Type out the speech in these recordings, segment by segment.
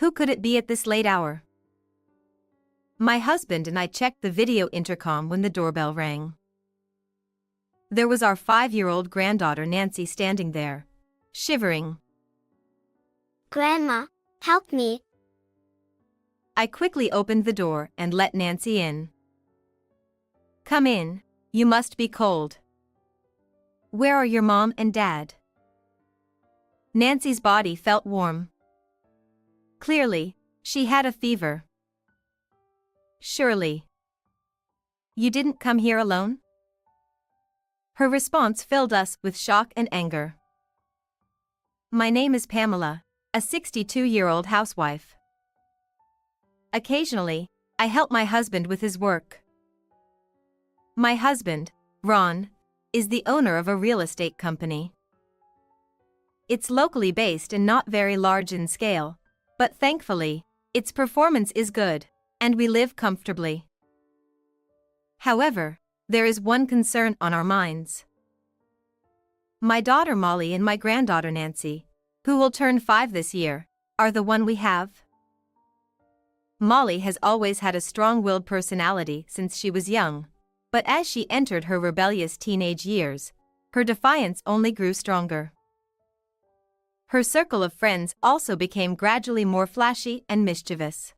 Who could it be at this late hour? My husband and I checked the video intercom when the doorbell rang. There was our 5-year-old granddaughter Nancy standing there, shivering. Grandma, help me. I quickly opened the door and let Nancy in. Come in, you must be cold. Where are your mom and dad? Nancy's body felt warm. Clearly, she had a fever. Surely. You didn't come here alone? Her response filled us with shock and anger. My name is Pamela, a 62-year-old housewife. Occasionally, I help my husband with his work. My husband, Ron, is the owner of a real estate company. It's locally based and not very large in scale, but thankfully, its performance is good, and we live comfortably. However, there is one concern on our minds. My daughter Molly and my granddaughter Nancy, who will turn 5 this year, are the one we have. Molly has always had a strong-willed personality since she was young, but as she entered her rebellious teenage years, her defiance only grew stronger. Her circle of friends also became gradually more flashy and mischievous.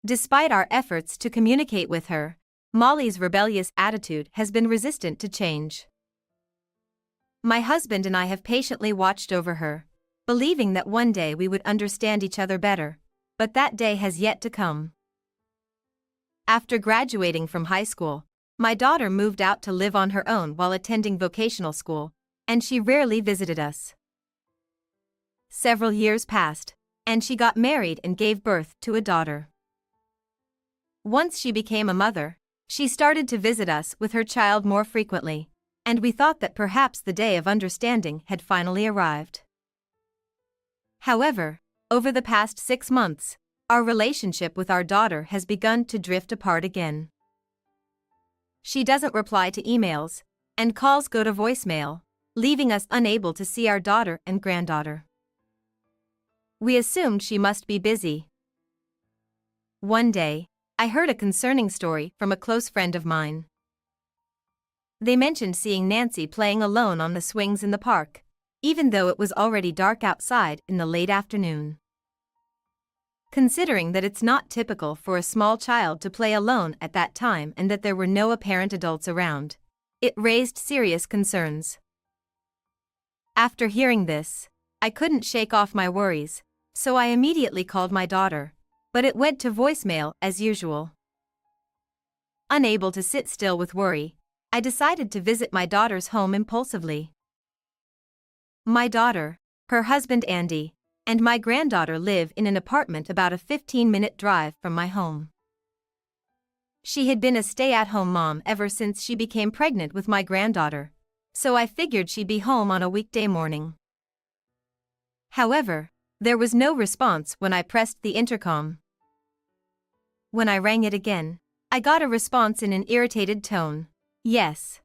Despite our efforts to communicate with her, Molly's rebellious attitude has been resistant to change. My husband and I have patiently watched over her, believing that one day we would understand each other better, but that day has yet to come. After graduating from high school, my daughter moved out to live on her own while attending vocational school, and she rarely visited us. Several years passed, and she got married and gave birth to a daughter. Once she became a mother, she started to visit us with her child more frequently, and we thought that perhaps the day of understanding had finally arrived. However, over the past 6 months, our relationship with our daughter has begun to drift apart again. She doesn't reply to emails, and calls go to voicemail, leaving us unable to see our daughter and granddaughter. We assumed she must be busy. One day, I heard a concerning story from a close friend of mine. They mentioned seeing Nancy playing alone on the swings in the park, even though it was already dark outside in the late afternoon. Considering that it's not typical for a small child to play alone at that time and that there were no apparent adults around, it raised serious concerns. After hearing this, I couldn't shake off my worries, so I immediately called my daughter, but it went to voicemail as usual. Unable to sit still with worry, I decided to visit my daughter's home impulsively. My daughter, her husband Andy, and my granddaughter live in an apartment about a 15-minute drive from my home. She had been a stay-at-home mom ever since she became pregnant with my granddaughter, so I figured she'd be home on a weekday morning. However, there was no response when I pressed the intercom. When I rang it again, I got a response in an irritated tone, "Yes."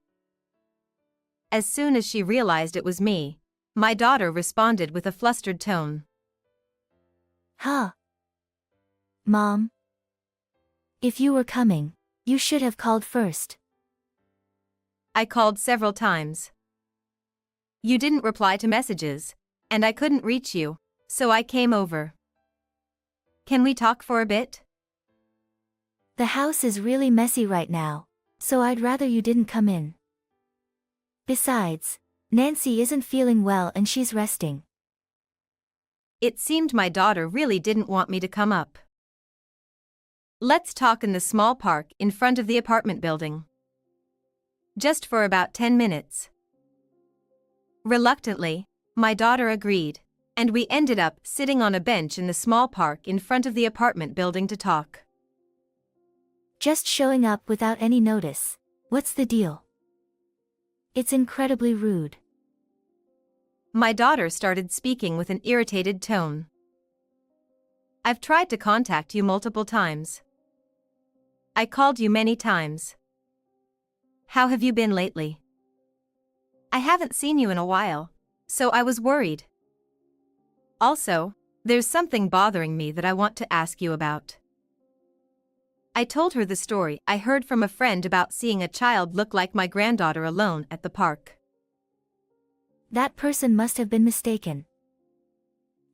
As soon as she realized it was me, my daughter responded with a flustered tone. Huh. Mom? If you were coming, you should have called first. I called several times. You didn't reply to messages, and I couldn't reach you, so I came over. Can we talk for a bit? The house is really messy right now, so I'd rather you didn't come in. Besides, Nancy isn't feeling well and she's resting. It seemed my daughter really didn't want me to come up. Let's talk in the small park in front of the apartment building. Just for about 10 minutes. Reluctantly, my daughter agreed, and we ended up sitting on a bench in the small park in front of the apartment building to talk. Just showing up without any notice. What's the deal? It's incredibly rude. My daughter started speaking with an irritated tone. I've tried to contact you multiple times. I called you many times. How have you been lately? I haven't seen you in a while, so I was worried. Also, There's something bothering me that I want to ask you about. I told her the story I heard from a friend about seeing a child look like my granddaughter alone at the park. That person must have been mistaken.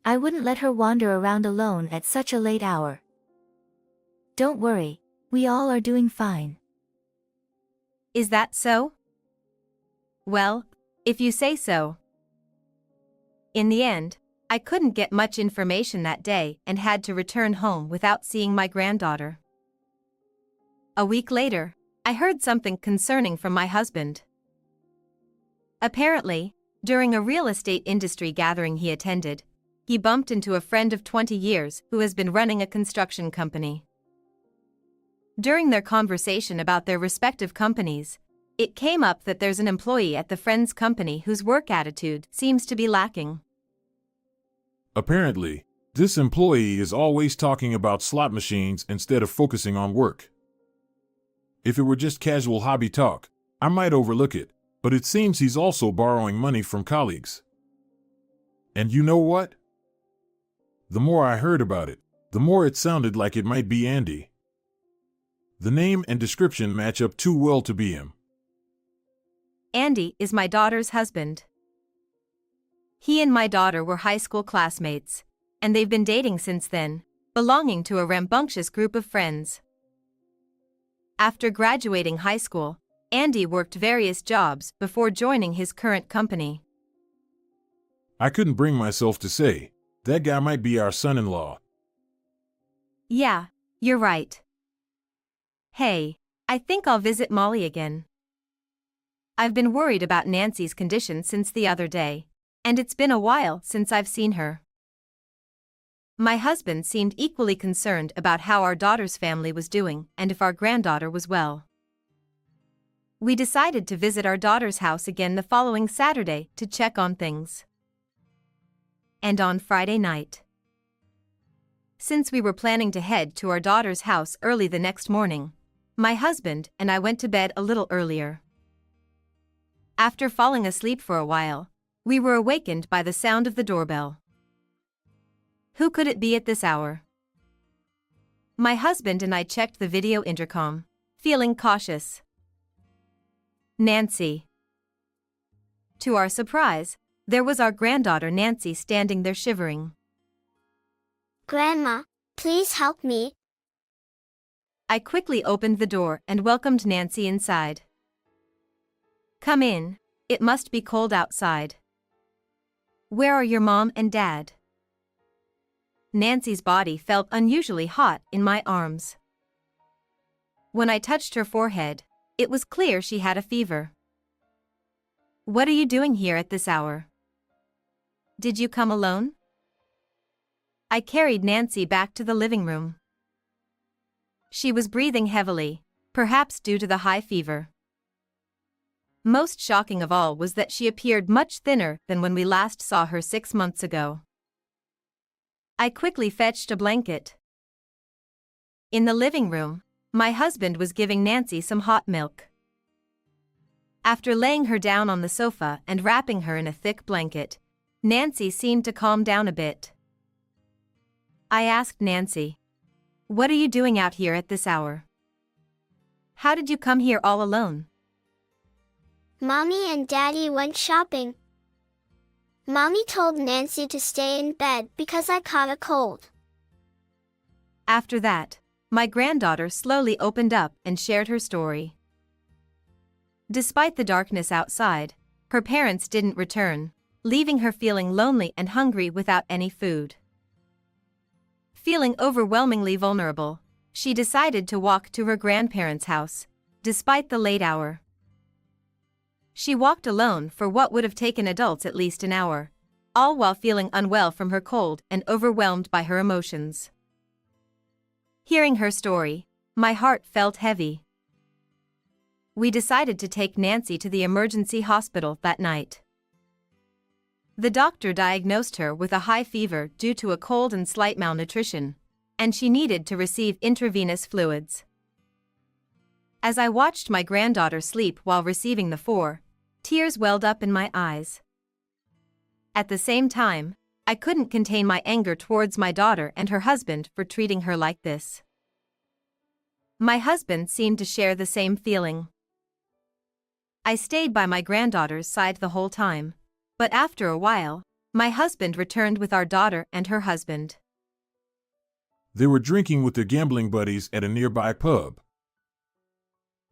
I wouldn't let her wander around alone at such a late hour. Don't worry, we all are doing fine. Is that so? Well, if you say so. In the end, I couldn't get much information that day and had to return home without seeing my granddaughter. A week later, I heard something concerning from my husband. Apparently, during a real estate industry gathering he attended, he bumped into a friend of 20 years who has been running a construction company. During their conversation about their respective companies, it came up that there's an employee at the friend's company whose work attitude seems to be lacking. Apparently, this employee is always talking about slot machines instead of focusing on work. If it were just casual hobby talk, I might overlook it, but it seems he's also borrowing money from colleagues. And you know what? The more I heard about it, the more it sounded like it might be Andy. The name and description match up too well to be him. Andy is my daughter's husband. He and my daughter were high school classmates, and they've been dating since then, belonging to a rambunctious group of friends. After graduating high school, Andy worked various jobs before joining his current company. I couldn't bring myself to say, that guy might be our son-in-law. Yeah, you're right. Hey, I think I'll visit Molly again. I've been worried about Nancy's condition since the other day, and it's been a while since I've seen her. My husband seemed equally concerned about how our daughter's family was doing and if our granddaughter was well. We decided to visit our daughter's house again the following Saturday to check on things. And on Friday night. Since we were planning to head to our daughter's house early the next morning, my husband and I went to bed a little earlier. After falling asleep for a while, we were awakened by the sound of the doorbell. Who could it be at this hour? My husband and I checked the video intercom, feeling cautious. Nancy. To our surprise, there was our granddaughter Nancy standing there shivering. Grandma, please help me. I quickly opened the door and welcomed Nancy inside. Come in, it must be cold outside. Where are your mom and dad? Nancy's body felt unusually hot in my arms. When I touched her forehead, it was clear she had a fever. What are you doing here at this hour? Did you come alone? I carried Nancy back to the living room. She was breathing heavily, perhaps due to the high fever. Most shocking of all was that she appeared much thinner than when we last saw her 6 months ago. I quickly fetched a blanket. In the living room, my husband was giving Nancy some hot milk. After laying her down on the sofa and wrapping her in a thick blanket, Nancy seemed to calm down a bit. I asked Nancy, "What are you doing out here at this hour? How did you come here all alone?" Mommy and Daddy went shopping. Mommy told Nancy to stay in bed because I caught a cold. After that, my granddaughter slowly opened up and shared her story. Despite the darkness outside, her parents didn't return, leaving her feeling lonely and hungry without any food. Feeling overwhelmingly vulnerable, she decided to walk to her grandparents' house, despite the late hour. She walked alone for what would have taken adults at least an hour, all while feeling unwell from her cold and overwhelmed by her emotions. Hearing her story, my heart felt heavy. We decided to take Nancy to the emergency hospital that night. The doctor diagnosed her with a high fever due to a cold and slight malnutrition, and she needed to receive intravenous fluids. As I watched my granddaughter sleep while receiving the tears welled up in my eyes. At the same time, I couldn't contain my anger towards my daughter and her husband for treating her like this. My husband seemed to share the same feeling. I stayed by my granddaughter's side the whole time, but after a while, my husband returned with our daughter and her husband. They were drinking with their gambling buddies at a nearby pub.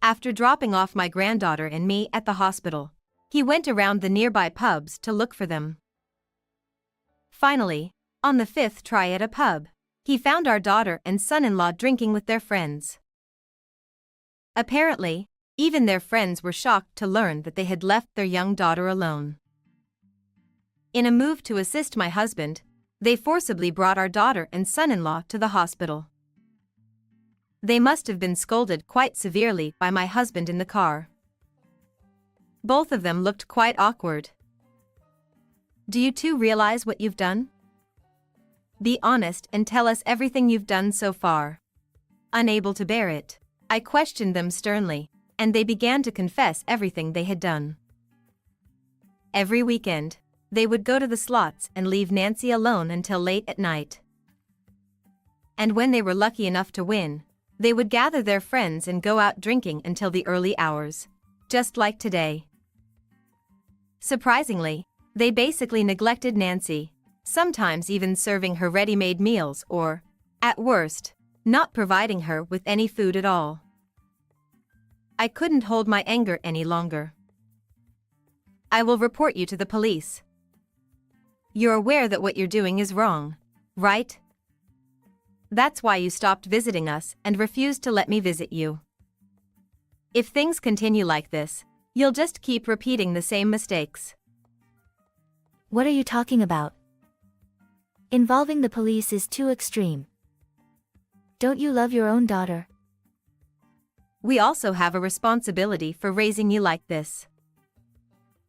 After dropping off my granddaughter and me at the hospital, he went around the nearby pubs to look for them. Finally, on the 5th try at a pub, he found our daughter and son-in-law drinking with their friends. Apparently, even their friends were shocked to learn that they had left their young daughter alone. In a move to assist my husband, they forcibly brought our daughter and son-in-law to the hospital. They must have been scolded quite severely by my husband in the car. Both of them looked quite awkward. Do you two realize what you've done? Be honest and tell us everything you've done so far. Unable to bear it, I questioned them sternly, and they began to confess everything they had done. Every weekend, they would go to the slots and leave Nancy alone until late at night. And when they were lucky enough to win, they would gather their friends and go out drinking until the early hours, just like today. Surprisingly, they basically neglected Nancy, sometimes even serving her ready-made meals or, at worst, not providing her with any food at all. I couldn't hold my anger any longer. I will report you to the police. You're aware that what you're doing is wrong, right? That's why you stopped visiting us and refused to let me visit you. If things continue like this, you'll just keep repeating the same mistakes. What are you talking about? Involving the police is too extreme. Don't you love your own daughter? We also have a responsibility for raising you like this.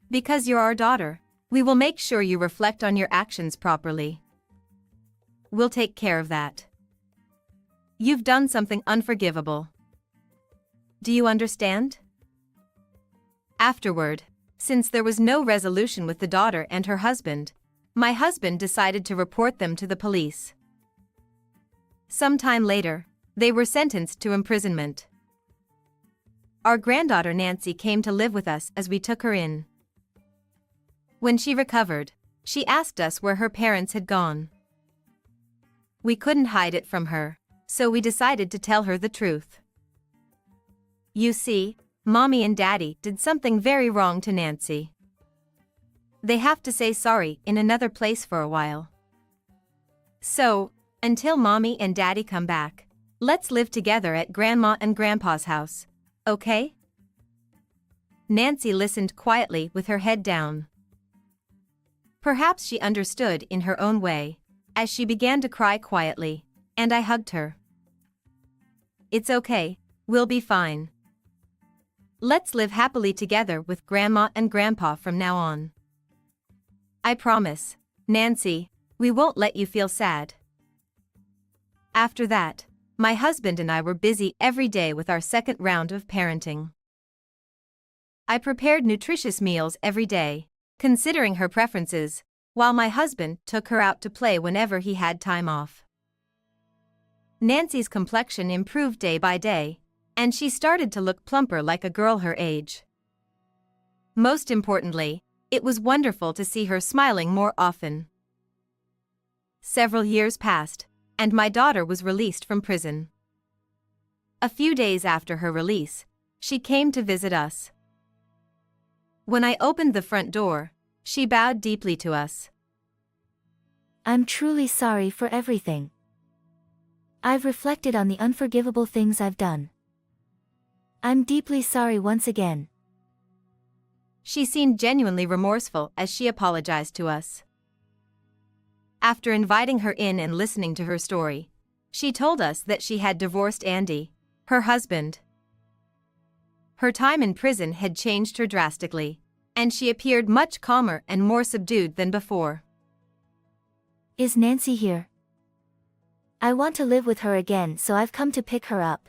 Because you're our daughter, we will make sure you reflect on your actions properly. We'll take care of that. You've done something unforgivable. Do you understand? Afterward, since there was no resolution with the daughter and her husband, my husband decided to report them to the police. Sometime later, they were sentenced to imprisonment. Our granddaughter Nancy came to live with us as we took her in. When she recovered, she asked us where her parents had gone. We couldn't hide it from her, so we decided to tell her the truth. You see, Mommy and Daddy did something very wrong to Nancy. They have to say sorry in another place for a while. So, until Mommy and Daddy come back, let's live together at Grandma and Grandpa's house, okay? Nancy listened quietly with her head down. Perhaps she understood in her own way, as she began to cry quietly, and I hugged her. It's okay, we'll be fine. Let's live happily together with Grandma and Grandpa from now on. I promise, Nancy, we won't let you feel sad. After that, my husband and I were busy every day with our second round of parenting. I prepared nutritious meals every day, considering her preferences, while my husband took her out to play whenever he had time off. Nancy's complexion improved day by day, and she started to look plumper like a girl her age. Most importantly, it was wonderful to see her smiling more often. Several years passed, and my daughter was released from prison. A few days after her release, she came to visit us. When I opened the front door, she bowed deeply to us. I'm truly sorry for everything. I've reflected on the unforgivable things I've done. I'm deeply sorry once again. She seemed genuinely remorseful as she apologized to us. After inviting her in and listening to her story, she told us that she had divorced Andy, her husband. Her time in prison had changed her drastically, and she appeared much calmer and more subdued than before. Is Nancy here? I want to live with her again, so I've come to pick her up.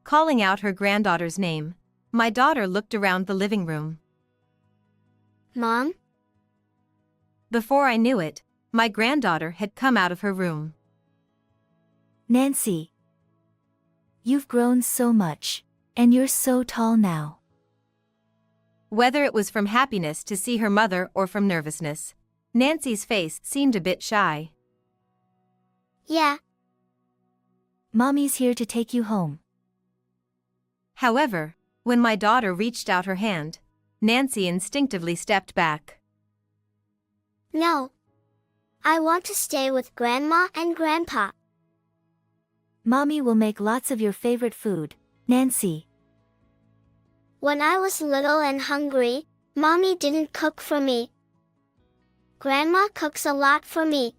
Calling out her granddaughter's name, my daughter looked around the living room. Mom? Before I knew it, my granddaughter had come out of her room. Nancy. You've grown so much. And you're so tall now. Whether it was from happiness to see her mother or from nervousness, Nancy's face seemed a bit shy. Yeah. Mommy's here to take you home. However, when my daughter reached out her hand, Nancy instinctively stepped back. No. I want to stay with Grandma and Grandpa. Mommy will make lots of your favorite food, Nancy. When I was little and hungry, Mommy didn't cook for me. Grandma cooks a lot for me.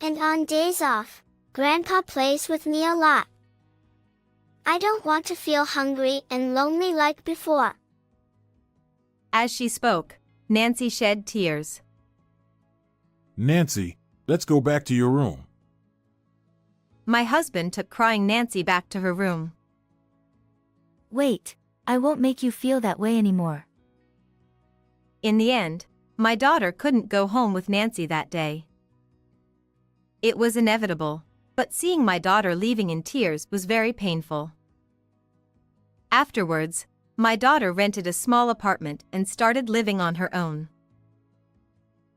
And on days off, Grandpa plays with me a lot. I don't want to feel hungry and lonely like before. As she spoke, Nancy shed tears. Nancy, let's go back to your room. My husband took crying Nancy back to her room. Wait, I won't make you feel that way anymore. In the end, my daughter couldn't go home with Nancy that day. It was inevitable, but seeing my daughter leaving in tears was very painful. Afterwards, my daughter rented a small apartment and started living on her own.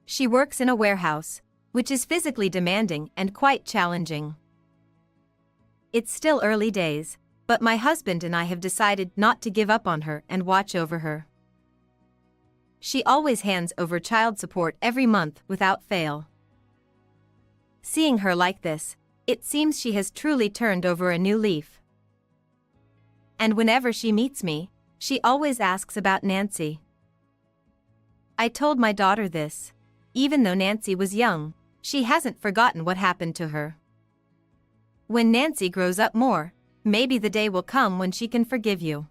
She works in a warehouse, which is physically demanding and quite challenging. It's still early days, but my husband and I have decided not to give up on her and watch over her. She always hands over child support every month without fail. Seeing her like this, it seems she has truly turned over a new leaf. And whenever she meets me, she always asks about Nancy. I told my daughter this. Even though Nancy was young, she hasn't forgotten what happened to her. When Nancy grows up more, maybe the day will come when she can forgive you.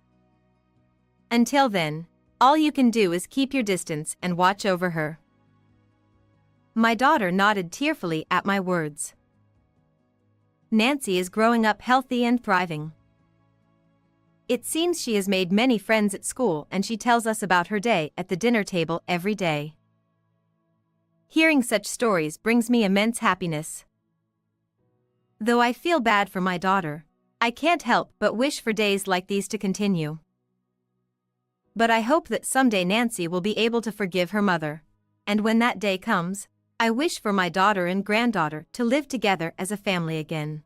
Until then, all you can do is keep your distance and watch over her. My daughter nodded tearfully at my words. Nancy is growing up healthy and thriving. It seems she has made many friends at school and she tells us about her day at the dinner table every day. Hearing such stories brings me immense happiness. Though I feel bad for my daughter, I can't help but wish for days like these to continue. But I hope that someday Nancy will be able to forgive her mother, and when that day comes, I wish for my daughter and granddaughter to live together as a family again.